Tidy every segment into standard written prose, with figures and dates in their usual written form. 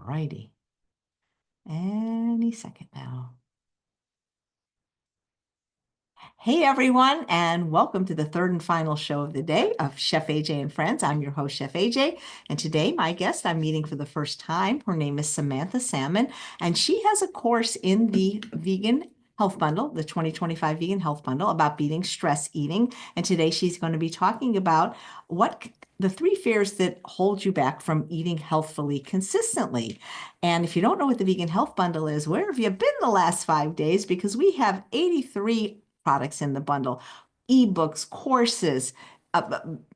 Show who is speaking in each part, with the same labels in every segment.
Speaker 1: righty. Any second now. Hey everyone, and welcome to the third and final show of the day of Chef AJ and Friends. I'm your host, Chef AJ, and today my guest I'm meeting for the first time. Her name is Samantha Salmon, and she has a course in the Vegan Health Bundle, the 2025 Vegan Health Bundle, about beating stress eating. And today she's going to be talking about what the three fears that hold you back from eating healthfully consistently. And if you don't know what the Vegan Health Bundle is, where have you been the last 5 days? Because we have 83 products in the bundle, ebooks, courses,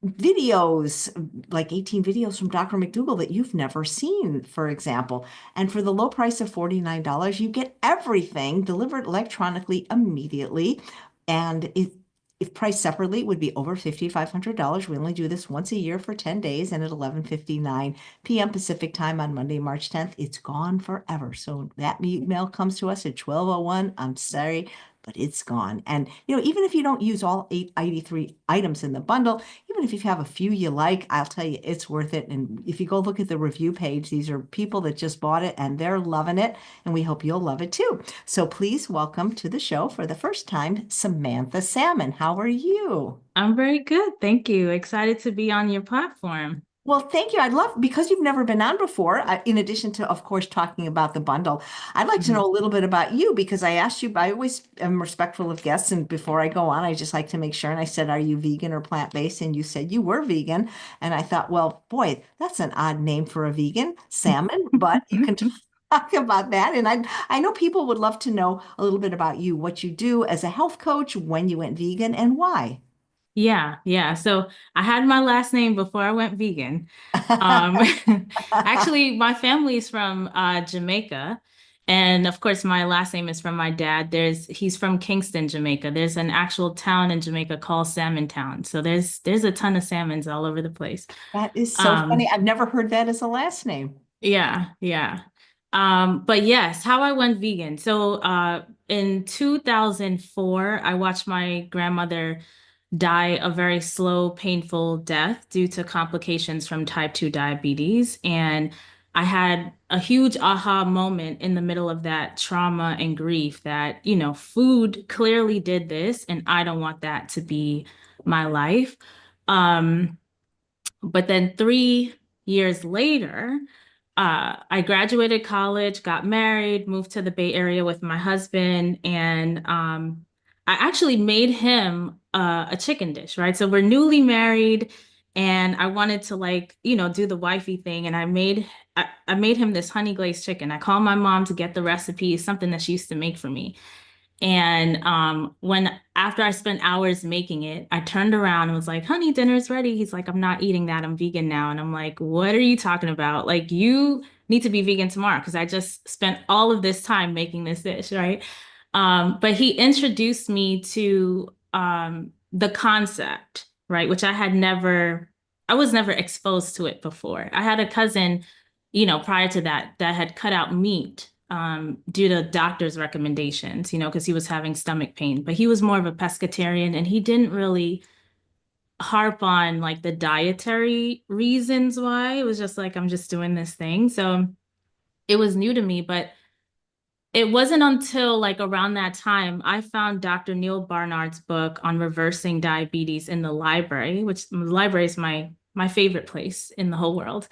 Speaker 1: videos, like 18 videos from Dr. McDougall that you've never seen, for example. And for the low price of $49, you get everything delivered electronically immediately. And if priced separately, it would be over $5,500. We only do this once a year for 10 days and at 11:59 p.m. Pacific time on Monday, March 10th. It's gone forever. So that email comes to us at 12:01. I'm sorry, but it's gone. And, even if you don't use all 83 items in the bundle, even if you have a few you like, I'll tell you, it's worth it. And if you go look at the review page, these are people that just bought it and they're loving it. And we hope you'll love it too. So please welcome to the show for the first time, Samantha Salmon. How are you?
Speaker 2: I'm very good. Thank you. Excited to be on your platform.
Speaker 1: Well, thank you. I'd love, because you've never been on before, in addition to, of course, talking about the bundle, I'd like to know
Speaker 2: Mhm.
Speaker 1: a little bit about you because I asked you, I always am respectful of guests. And before I go on, I just like to make sure. And I said, are you vegan or plant-based? And you said you were vegan. And I thought, well, boy, that's an odd name for a vegan, salmon, but you can talk about that. And I know people would love to know a little bit about you, what you do as a health coach, when you went vegan, and why.
Speaker 2: Yeah. So I had my last name before I went vegan. Um, actually, my family is from Jamaica. And of course, my last name is from my dad. He's from Kingston, Jamaica. There's an actual town in Jamaica called Salmon Town. So there's a ton of salmons all over the place.
Speaker 1: That is so funny.
Speaker 2: Um,
Speaker 1: I've never heard that as a last name.
Speaker 2: yeah. But yes, how I went vegan. So in 2004, I watched my grandmother die a very slow, painful death due to complications from type 2 diabetes. And I had a huge aha moment in the middle of that trauma and grief that, food clearly did this, and I don't want that to be my life. Um, but then 3 years later, I graduated college, got married, moved to the Bay Area with my husband, and I actually made him a chicken dish, right? So we're newly married, and I wanted to do the wifey thing, and I made him this honey glazed chicken. I called my mom to get the recipe, something that she used to make for me. And when after I spent hours making it, I turned around and was like, honey, dinner's ready. He's like, I'm not eating that. I'm vegan now. And I'm like, what are you talking about? Like, you need to be vegan tomorrow because I just spent all of this time making this dish, right? But he introduced me to the concept, right? Which I was never exposed to it before. I had a cousin, prior to that had cut out meat due to doctor's recommendations, because he was having stomach pain. But he was more of a pescatarian and he didn't really harp on like the dietary reasons why. It was just like, I'm just doing this thing. So it was new to me, but it wasn't until like around that time I found Dr. Neil Barnard's book on reversing diabetes in the library, which the library is my favorite place in the whole world.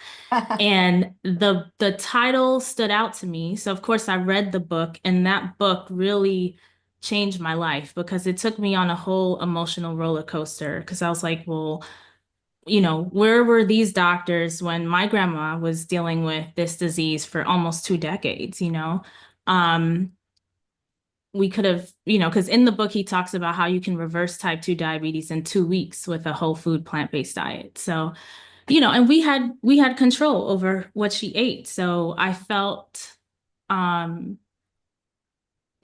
Speaker 2: And the title stood out to me. So of course I read the book, and that book really changed my life because it took me on a whole emotional roller coaster. Because I was like, well, where were these doctors when my grandma was dealing with this disease for almost 2 decades, Um, we could have, because in the book he talks about how you can reverse type 2 diabetes in 2 weeks with a whole food plant-based diet. So and we had control over what she ate. So um,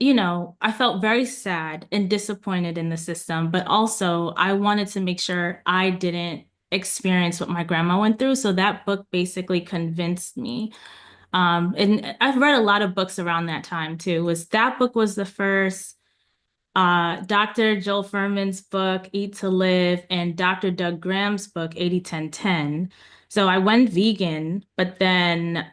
Speaker 2: I felt very sad and disappointed in the system, but also I wanted to make sure I didn't experience what my grandma went through. So that book basically convinced me. And I've read a lot of books around that time too. That book was the first, Dr. Joel Furman's book, Eat to Live, and Dr. Doug Graham's book, 80-10-10. So I went vegan, but then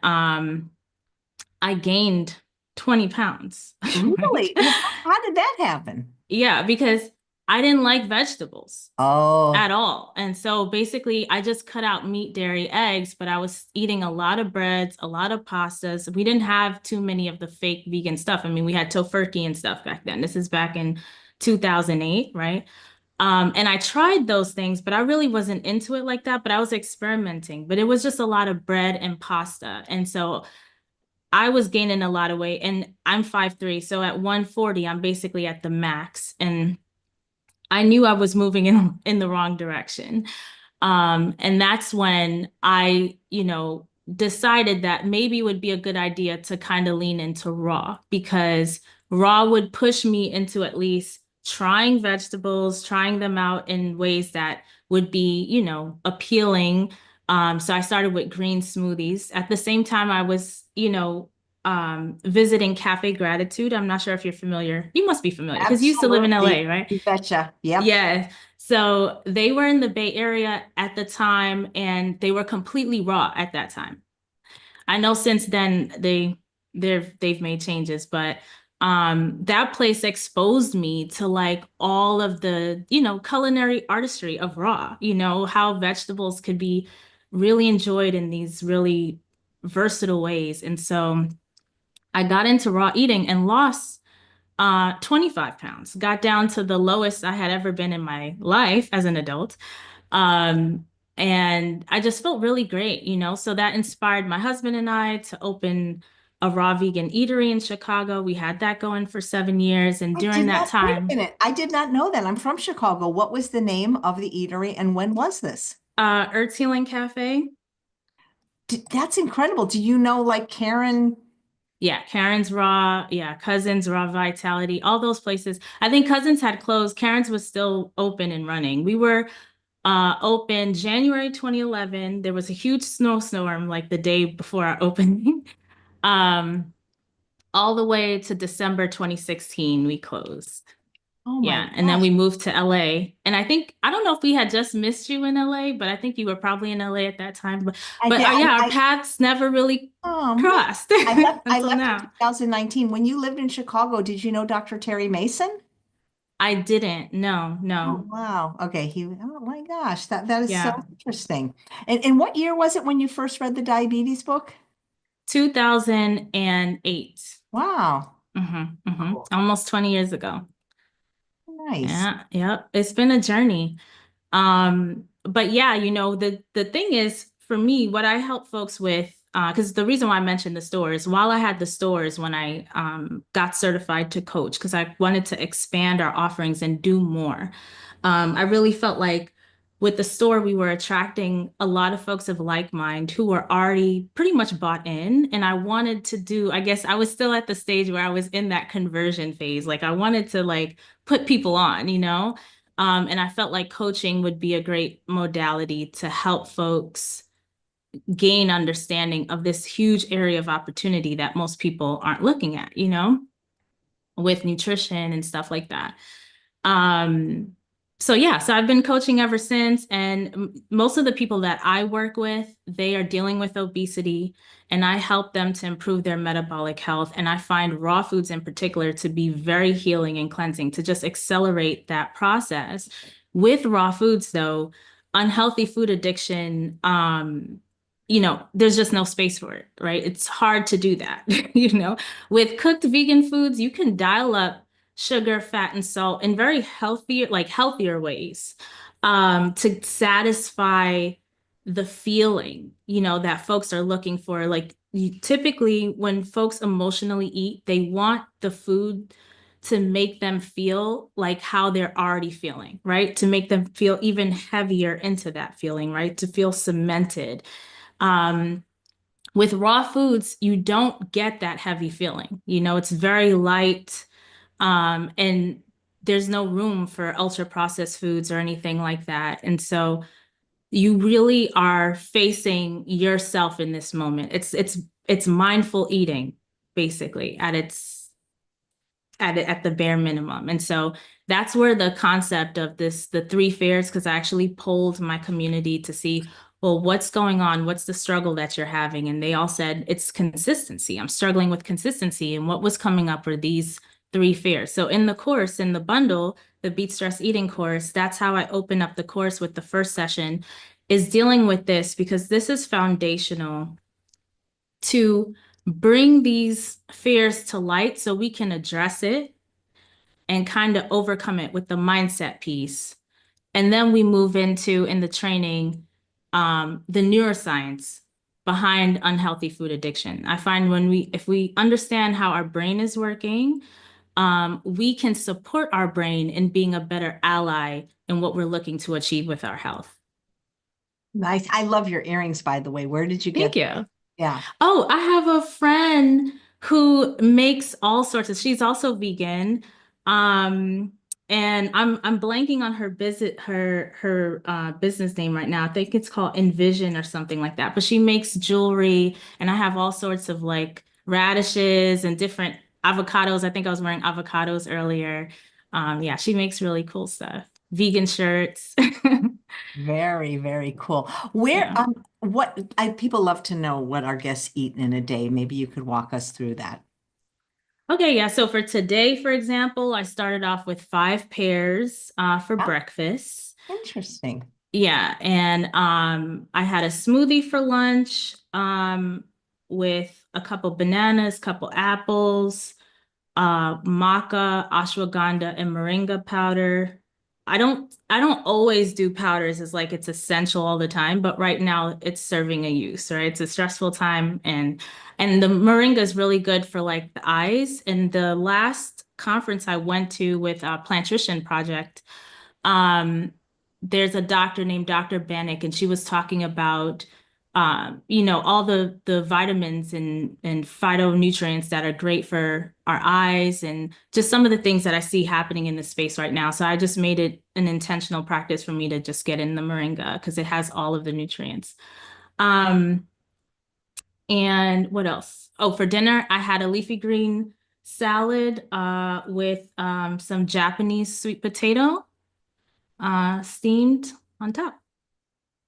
Speaker 2: I gained 20 pounds.
Speaker 1: Really? Well, how did that happen?
Speaker 2: Yeah, because I didn't like vegetables
Speaker 1: Oh,
Speaker 2: at all. And so basically, I just cut out meat, dairy, eggs, but I was eating a lot of breads, a lot of pastas. We didn't have too many of the fake vegan stuff. I mean, we had tofurkey and stuff back then. This is back in 2008, right? And I tried those things, but I really wasn't into it like that. But I was experimenting. But it was just a lot of bread and pasta. And so I was gaining a lot of weight, and I'm 5'3". So at 140, I'm basically at the max. And I knew I was moving in the wrong direction. And that's when I, decided that maybe it would be a good idea to kind of lean into raw, because raw would push me into at least trying vegetables, trying them out in ways that would be, appealing. So I started with green smoothies. At the same time, I was, visiting Cafe Gratitude. I'm not sure if you're familiar. You must be familiar because you used to live in LA,
Speaker 1: absolutely.
Speaker 2: right?
Speaker 1: You betcha. Yep.
Speaker 2: Yeah. So they were in the Bay Area at the time, and they were completely raw at that time. I know since then they've made changes, but that place exposed me to like all of the, culinary artistry of raw, how vegetables could be really enjoyed in these really versatile ways. And so I got into raw eating and lost 25 pounds, got down to the lowest I had ever been in my life as an adult. Um, and I just felt really great, So that inspired my husband and I to open a raw vegan eatery in Chicago. We had that going for 7 years. And
Speaker 1: I
Speaker 2: during
Speaker 1: did
Speaker 2: that
Speaker 1: not, wait a
Speaker 2: time,
Speaker 1: minute. I did not know that. I'm from Chicago. What was the name of the eatery and when was this?
Speaker 2: Earth Healing Cafe.
Speaker 1: That's incredible. Do you know like Karen?
Speaker 2: Yeah, Karen's Raw, yeah, Cousins Raw Vitality, all those places. I think Cousins had closed. Karen's was still open and running. We were open January 2011. There was a huge snowstorm like the day before our opening. Um, all the way to December 2016, we closed.
Speaker 1: Oh my
Speaker 2: Yeah, and then
Speaker 1: gosh.
Speaker 2: we moved to LA. And I don't know if we had just missed you in LA, but I think you were probably in LA at that time. But,
Speaker 1: I
Speaker 2: but
Speaker 1: did.
Speaker 2: yeah, our paths never really
Speaker 1: Oh man.
Speaker 2: crossed
Speaker 1: I
Speaker 2: until
Speaker 1: left in
Speaker 2: now.
Speaker 1: 2019. When you lived in Chicago, did you know Dr. Terry Mason?
Speaker 2: I didn't. No,
Speaker 1: Oh
Speaker 2: no.
Speaker 1: wow. Okay. Oh my gosh. That is so
Speaker 2: Yeah.
Speaker 1: interesting. And what year was it when you first read the diabetes book?
Speaker 2: 2008.
Speaker 1: Wow. Cool.
Speaker 2: Almost 20 years ago.
Speaker 1: Nice.
Speaker 2: Yeah, yep. It's been a journey. But yeah, the thing is for me, what I help folks with, because the reason why I mentioned the stores, while I had the stores when I got certified to coach, because I wanted to expand our offerings and do more. I really felt like with the store, we were attracting a lot of folks of like mind who were already pretty much bought in. And I wanted to do, I guess I was still at the stage where I was in that conversion phase. Like I wanted to like put people on, and I felt like coaching would be a great modality to help folks gain understanding of this huge area of opportunity that most people aren't looking at, with nutrition and stuff like that. Um, so yeah, so I've been coaching ever since, and most of the people that I work with, they are dealing with obesity, and I help them to improve their metabolic health. And I find raw foods in particular to be very healing and cleansing, to just accelerate that process. With raw foods, though, unhealthy food addiction, there's just no space for it, right? It's hard to do that, With cooked vegan foods, you can dial up sugar, fat, and salt in very healthier ways, to satisfy the feeling, that folks are looking for. Like typically when folks emotionally eat, they want the food to make them feel like how they're already feeling, right? To make them feel even heavier into that feeling, right? To feel cemented. Um, with raw foods, you don't get that heavy feeling. It's very light, and there's no room for ultra processed foods or anything like that. And so you really are facing yourself in this moment. It's mindful eating, basically, at the bare minimum. And so that's where the concept of the three fears, because I actually polled my community to see well, what's going on? What's the struggle that you're having? And they all said, it's consistency. I'm struggling with consistency. And what was coming up were these three fears. So in the course, in the bundle, the Beat Stress Eating course, that's how I open up the course with the first session, is dealing with this because this is foundational to bring these fears to light so we can address it and kind of overcome it with the mindset piece. And then we move into, in the training, the neuroscience behind unhealthy food addiction. I find if we understand how our brain is working, we can support our brain in being a better ally in what we're looking to achieve with our health.
Speaker 1: Nice. I love your earrings, by the way. Where did you
Speaker 2: Thank
Speaker 1: get?
Speaker 2: you.
Speaker 1: Yeah.
Speaker 2: Oh, I have a friend who makes all sorts of, she's also vegan. Um, and I'm blanking on her business name right now. I think it's called Envision or something like that. But she makes jewelry and I have all sorts of like radishes and different avocados. I think I was wearing avocados earlier. Yeah, she makes really cool stuff. Vegan shirts.
Speaker 1: Very, very cool. Where,
Speaker 2: Yeah.
Speaker 1: people love to know what our guests eat in a day. Maybe you could walk us through that.
Speaker 2: Okay, yeah. So for today, for example, I started off with 5 pears for
Speaker 1: Ah,
Speaker 2: breakfast.
Speaker 1: interesting.
Speaker 2: Yeah, and I had a smoothie for lunch with a couple bananas, couple apples, maca, ashwagandha, and moringa powder. I don't always do powders as like it's essential all the time, but right now it's serving a use, right? It's a stressful time and the moringa is really good for like the eyes. And the last conference I went to with a Plantrition Project, um, there's a doctor named Dr. Bannock, and she was talking about all the vitamins and phytonutrients that are great for our eyes and just some of the things that I see happening in the space right now. So I just made it an intentional practice for me to just get in the moringa because it has all of the nutrients. Um, and what else? Oh, for dinner, I had a leafy green salad with some Japanese sweet potato steamed on top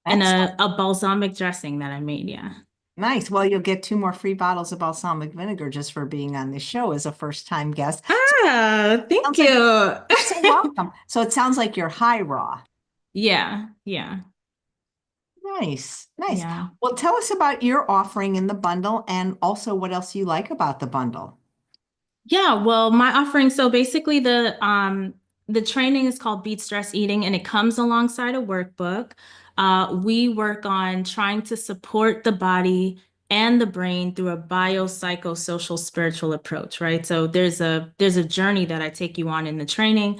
Speaker 2: and
Speaker 1: That's
Speaker 2: a balsamic dressing that I made. Yeah.
Speaker 1: nice. Well, you'll get 2 more free bottles of balsamic vinegar just for being on this show as a first-time guest. So
Speaker 2: Ah,
Speaker 1: it
Speaker 2: thank
Speaker 1: sounds like
Speaker 2: you.
Speaker 1: you're so welcome. So it sounds like you're high raw.
Speaker 2: Yeah, yeah,
Speaker 1: Nice, nice.
Speaker 2: yeah.
Speaker 1: Well, tell us about your offering in the bundle and also what else you like about the bundle.
Speaker 2: Yeah, well, my offering, so basically the training is called Beat Stress Eating and it comes alongside a workbook. We work on trying to support the body and the brain through a biopsychosocial spiritual approach, right? So there's a journey that I take you on in the training.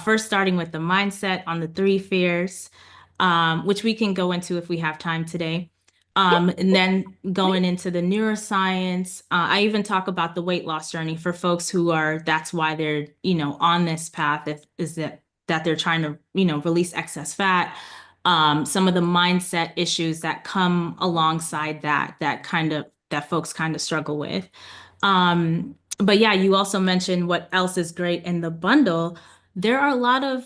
Speaker 2: First starting with the mindset on the 3 fears, which we can go into if we have time today.
Speaker 1: Yeah,
Speaker 2: And then going into the neuroscience, I even talk about the weight loss journey for folks who that's why they're, on this path is that they're trying to, release excess fat. Some of the mindset issues that come alongside that folks kind of struggle with. But yeah, you also mentioned what else is great in the bundle. There are a lot of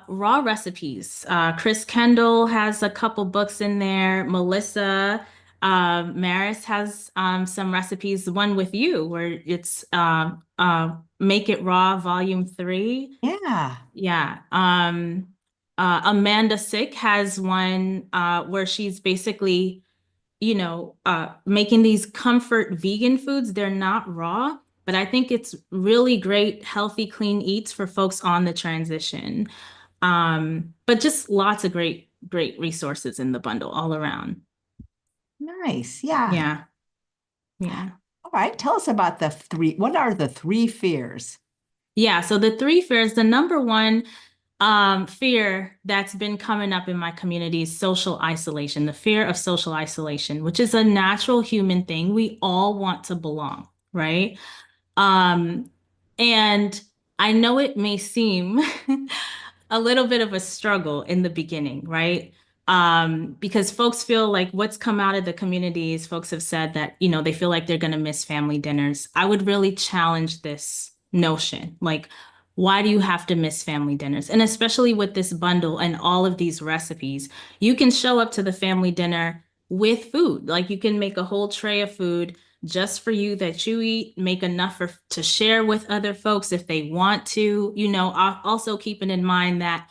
Speaker 2: raw recipes. Chris Kendall has a couple books in there. Melissa Maris has some recipes. The one with you, where it's Make It Raw, Volume 3.
Speaker 1: yeah,
Speaker 2: Yeah. Amanda Sick has one where she's basically making these comfort vegan foods. They're not raw, but I think it's really great, healthy, clean eats for folks on the transition. But just lots of great resources in the bundle all around.
Speaker 1: nice. Yeah.
Speaker 2: Yeah, yeah.
Speaker 1: All right. Tell us about what are the 3 fears?
Speaker 2: Yeah, so the 3 fears, the number one fear that's been coming up in my community is social isolation, the fear of social isolation, which is a natural human thing. We all want to belong, right? Um, and I know it may seem a little bit of a struggle in the beginning, right? Because folks feel like what's come out of the communities, folks have said that, they feel like they're going to miss family dinners. I would really challenge this notion. Like, Why do you have to miss family dinners? And especially with this bundle and all of these recipes, you can show up to the family dinner with food. Like you can make a whole tray of food just for you that you eat, make enough to share with other folks if they want to, also keeping in mind that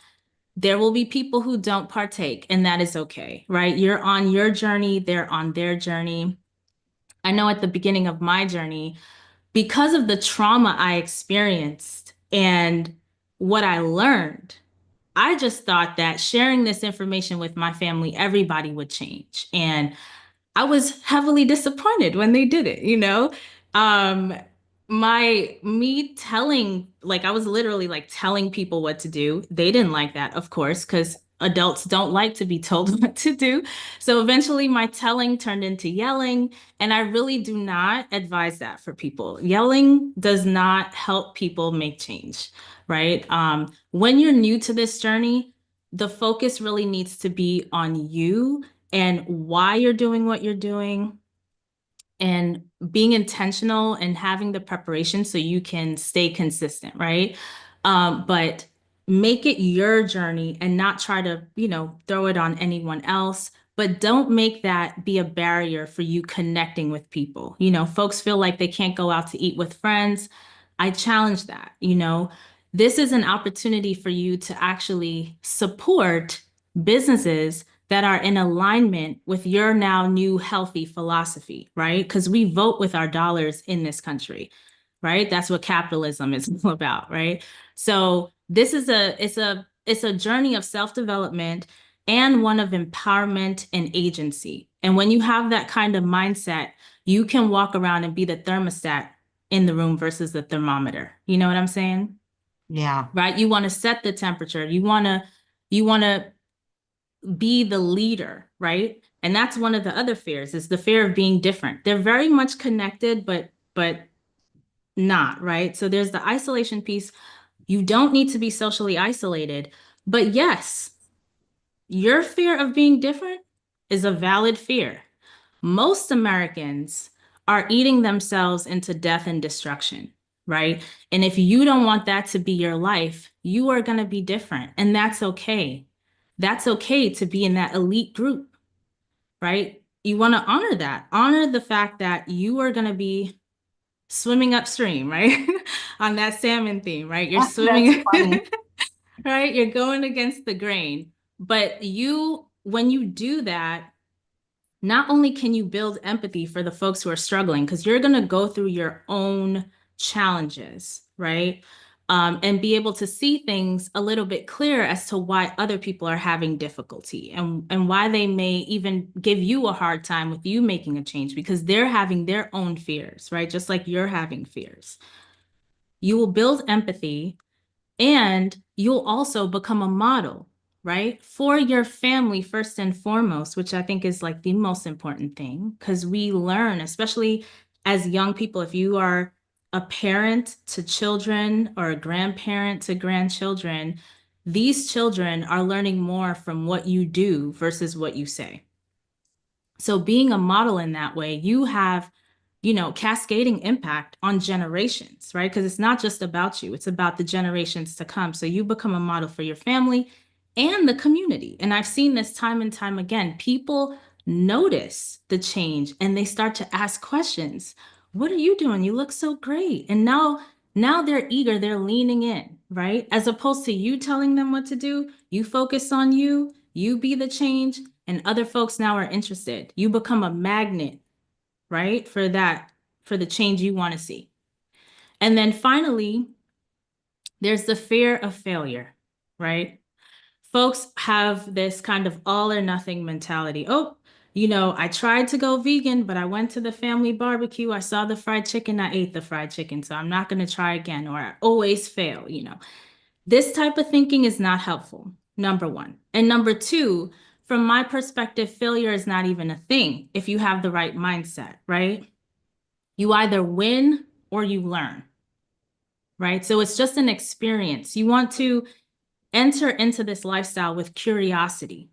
Speaker 2: there will be people who don't partake, and that is okay, right? You're on your journey, they're on their journey. I know at the beginning of my journey, because of the trauma I experienced and what I learned, I just thought that sharing this information with my family, everybody would change. And I was heavily disappointed when they did it. Um, me telling, like, I was literally like telling people what to do. They didn't like that, of course, because adults don't like to be told what to do. So eventually my telling turned into yelling, and I really do not advise that for people. Yelling does not help people make change, right? When you're new to this journey, the focus really needs to be on you and why you're doing what you're doing and being intentional and having the preparation so you can stay consistent, right? But make it your journey and not try to, throw it on anyone else. But don't make that be a barrier for you connecting with people. Folks feel like they can't go out to eat with friends. I challenge that. This is an opportunity for you to actually support businesses that are in alignment with your now new healthy philosophy, right? Because we vote with our dollars in this country, right? That's what capitalism is all about, right? So this is it's a journey of self-development and one of empowerment and agency. And when you have that kind of mindset, you can walk around and be the thermostat in the room versus the thermometer. You know what I'm saying?
Speaker 1: Yeah.
Speaker 2: Right? You want to set the temperature. You want to be the leader, right? And that's one of the other fears is the fear of being different. They're very much connected, but not, right? So there's the isolation piece. You don't need to be socially isolated, but yes, your fear of being different is a valid fear. Most Americans are eating themselves into death and destruction, right? And if you don't want that to be your life, you are going to be different. And that's okay. That's okay to be in that elite group, right? You want to honor that. Honor the fact that you are going to be swimming upstream, right? On that salmon theme, right? You're
Speaker 1: That's
Speaker 2: swimming,
Speaker 1: funny.
Speaker 2: right? You're going against the grain. But when you do that, not only can you build empathy for the folks who are struggling, because you're going to go through your own challenges, right? And be able to see things a little bit clearer as to why other people are having difficulty and why they may even give you a hard time with you making a change because they're having their own fears, right? Just like you're having fears. You will build empathy and you'll also become a model, right? For your family, first and foremost, which I think is like the most important thing, because we learn, especially as young people, if you are a parent to children or a grandparent to grandchildren, these children are learning more from what you do versus what you say. So being a model in that way, you have, cascading impact on generations, right? Because it's not just about you, it's about the generations to come. So you become a model for your family and the community. And I've seen this time and time again. People notice the change and they start to ask questions. What are you doing? You look so great. And now they're eager, they're leaning in, right? As opposed to you telling them what to do, you focus on you be the change, and other folks now are interested. You become a magnet, right? For the change you want to see. And then finally, there's the fear of failure, right? Folks have this kind of all or nothing mentality. Oh, I tried to go vegan, but I went to the family barbecue. I saw the fried chicken. I ate the fried chicken. So I'm not going to try again, or I always fail. This type of thinking is not helpful, number one. And number two, from my perspective, failure is not even a thing if you have the right mindset, right? You either win or you learn, right? So it's just an experience. You want to enter into this lifestyle with curiosity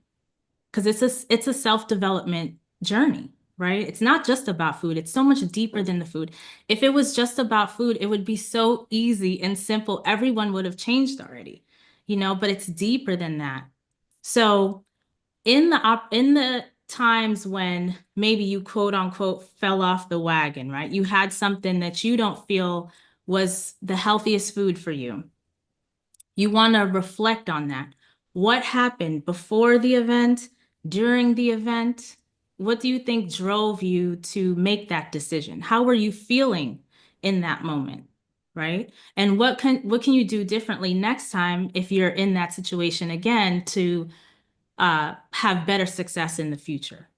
Speaker 2: because it's a self-development journey. right? It's not just about food. It's so much deeper than the food. If it was just about food, it would be so easy and simple. Everyone would have changed already, but it's deeper than that. So in the times when maybe you quote unquote fell off the wagon, right? You had something that you don't feel was the healthiest food for you. You want to reflect on that. What happened before the event, during the event? What do you think drove you to make that decision? How were you feeling in that moment? Right? And what can you do differently next time if you're in that situation again to have better success in the future,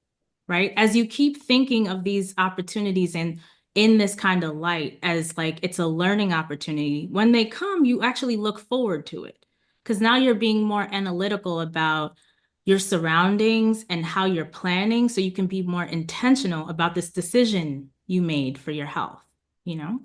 Speaker 2: right? As you keep thinking of these opportunities and in this kind of light as like it's a learning opportunity, when they come, you actually look forward to it because now you're being more analytical about your surroundings and how you're planning so you can be more intentional about this decision you made for your health, you know?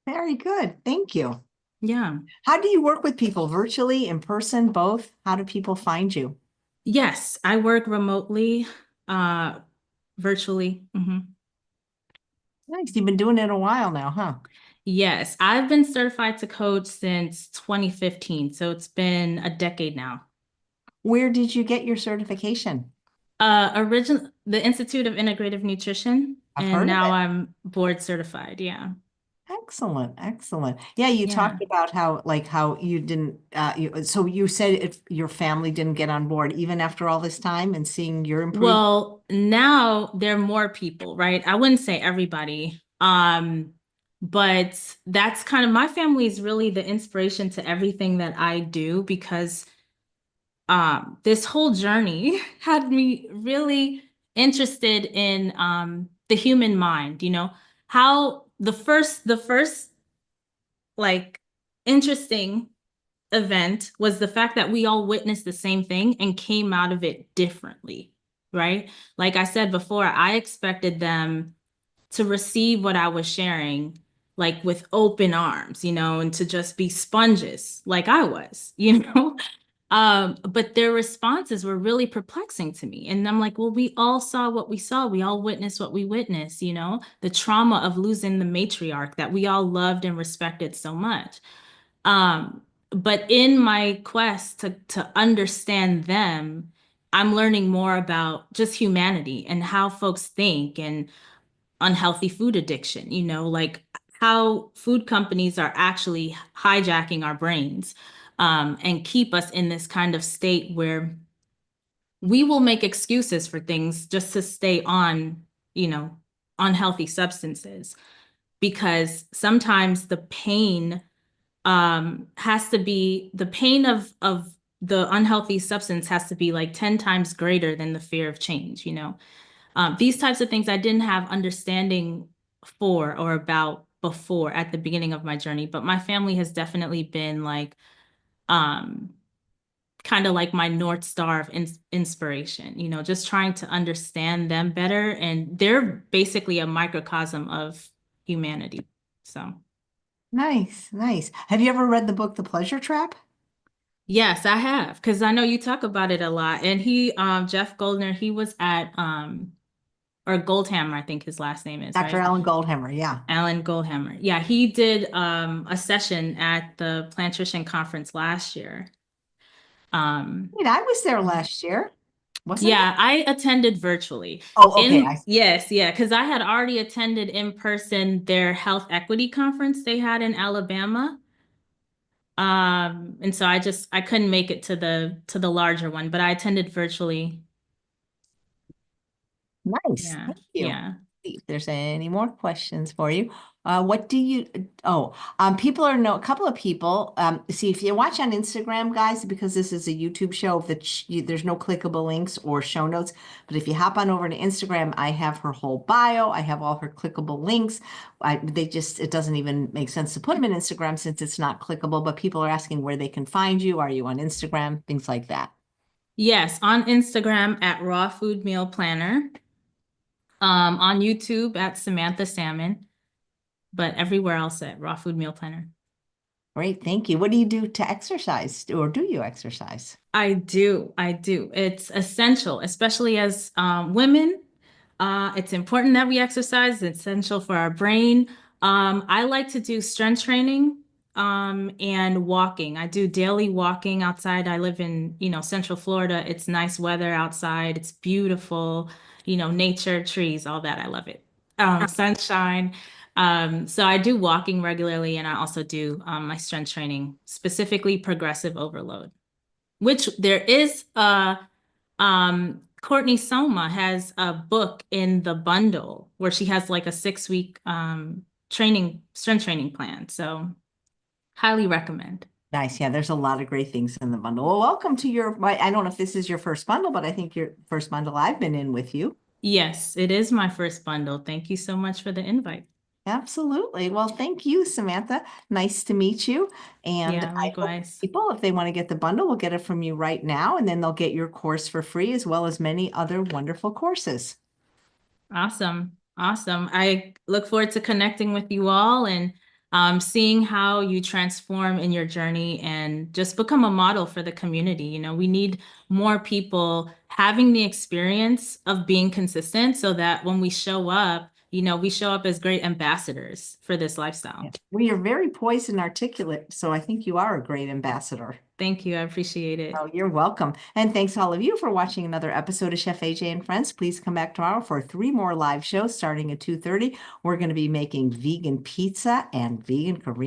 Speaker 1: Very good. Thank you.
Speaker 2: Yeah.
Speaker 1: How do you work with people, virtually, in person, both? How do people find you?
Speaker 2: Yes, I work remotely, uh, virtually.
Speaker 1: Nice. You've been doing it a while now, huh?
Speaker 2: Yes, I've been certified to coach since 2015, so it's been a decade now.
Speaker 1: Where did you get your certification?
Speaker 2: The Institute of Integrative Nutrition,
Speaker 1: I've
Speaker 2: and
Speaker 1: heard of
Speaker 2: now
Speaker 1: it.
Speaker 2: I'm board certified. Yeah.
Speaker 1: Excellent, excellent. Yeah, you
Speaker 2: Yeah.
Speaker 1: talked about how you didn't so you said if your family didn't get on board even after all this time and seeing your improvement.
Speaker 2: Well, now there are more people, right? I wouldn't say everybody. But that's kind of my family is really the inspiration to everything that I do because this whole journey had me really interested in the human mind, how the first like interesting event was the fact that we all witnessed the same thing and came out of it differently, right? Like I said before, I expected them to receive what I was sharing like with open arms, and to just be sponges like I was, But their responses were really perplexing to me. And I'm like, well, we all saw what we saw. We all witnessed what we witnessed, the trauma of losing the matriarch that we all loved and respected so much. But in my quest to understand them, I'm learning more about just humanity and how folks think and unhealthy food addiction, like how food companies are actually hijacking our brains and keep us in this kind of state where we will make excuses for things just to stay on, unhealthy substances. Because sometimes the pain has to be the pain of the unhealthy substance has to be like 10 times greater than the fear of change, these types of things I didn't have understanding for or about before at the beginning of my journey, but my family has definitely been like um kind of like my North Star of inspiration, just trying to understand them better. And they're basically a microcosm of humanity. So,
Speaker 1: Nice, nice. Have you ever read the book The Pleasure Trap?
Speaker 2: yes, I have, because I know you talk about it a lot. And Jeff Goldner, he was at, or Goldhammer, I think his last name is,
Speaker 1: Dr.
Speaker 2: right?
Speaker 1: Alan Goldhammer, yeah.
Speaker 2: Alan Goldhammer. Yeah, he did a session at the Plantrition conference last year. Um,
Speaker 1: Wait, I was there last year, wasn't I?
Speaker 2: Yeah, I attended virtually.
Speaker 1: Oh, okay. I
Speaker 2: Yes, yeah, because I had already attended in person their health equity conference they had in Alabama. And so I couldn't make it to the larger one, but I attended virtually.
Speaker 1: Nice.
Speaker 2: Yeah,
Speaker 1: Thank you.
Speaker 2: yeah.
Speaker 1: See if there's any more questions for you. What do you, people are no, a couple of people, see if you watch on Instagram, guys, because this is a YouTube show, there's no clickable links or show notes. But if you hop on over to Instagram, I have her whole bio. I have all her clickable links. It doesn't even make sense to put them in Instagram since it's not clickable, but people are asking where they can find you. Are you on Instagram? Things like that.
Speaker 2: Yes, on Instagram at Raw Food Meal Planner, on YouTube at Samantha Salmon, but everywhere else at Raw Food Meal Planner.
Speaker 1: Great. Thank you. What do you do to exercise or do you exercise?
Speaker 2: I do. It's essential, especially as women. It's important that we exercise. It's essential for our brain. I like to do strength training, and walking. I do daily walking outside. I live in, Central Florida. It's nice weather outside. It's beautiful, nature, trees, all that. I love it. Sunshine. So I do walking regularly, and I also do my strength training, specifically progressive overload, which there is Courtney Soma has a book in the bundle where she has like a 6 week strength training plan. So highly recommend.
Speaker 1: Nice. Yeah, there's a lot of great things in the bundle. Well, welcome to I don't know if this is your first bundle, but I think your first bundle I've been in with you.
Speaker 2: Yes, it is my first bundle. Thank you so much for the invite.
Speaker 1: Absolutely. Well, thank you, Samantha. Nice to meet you. And
Speaker 2: Yeah,
Speaker 1: I hope
Speaker 2: likewise.
Speaker 1: people, if they want to get the bundle, will get it from you right now, and then they'll get your course for free as well as many other wonderful courses.
Speaker 2: Awesome. Awesome. I look forward to connecting with you all and seeing how you transform in your journey and just become a model for the community. We need more people having the experience of being consistent so that when we show up, we show up as great ambassadors for this lifestyle.
Speaker 1: Yeah. Well, you're very poised and articulate, so I think you are a great ambassador.
Speaker 2: Thank you. I appreciate
Speaker 1: Oh,
Speaker 2: it.
Speaker 1: you're welcome. And thanks all of you for watching another episode of Chef AJ and Friends. Please come back tomorrow for 3 more live shows starting at 2:30. We're going to be making vegan pizza and vegan Korean.